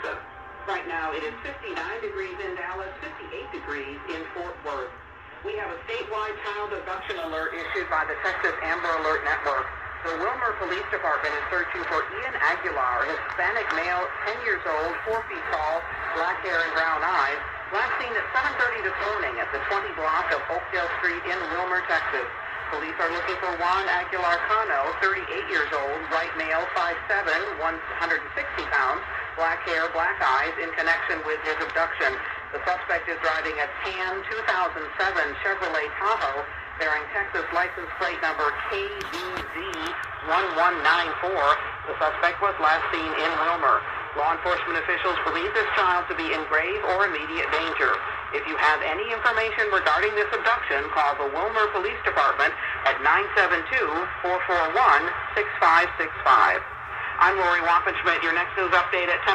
Houston. Right now it is 59 degrees in Dallas, 58 degrees in Fort Worth. We have a statewide child abduction alert issued by the Texas Amber Alert Network. The Wilmer Police Department is searching for Ian Aguilar, Hispanic male, 10 years old, 4 feet tall, black hair and brown eyes, last seen at 7:30 this morning at the 20 block of Oakdale Street in Wilmer, Texas. Police are looking for Juan Aguilar Cano, 38 years old, white male, 5'7", 160 pounds, black hair, black eyes, in connection with his abduction. The suspect is driving a tan 2007 Chevrolet Tahoe bearing Texas license plate number KBZ1194. The suspect was last seen in Wilmer. Law enforcement officials believe this child to be in grave or immediate danger. If you have any information regarding this abduction, call the Wilmer Police Department at 972-441-6565. I'm Lori Wappenschmidt. Your next news update at 10.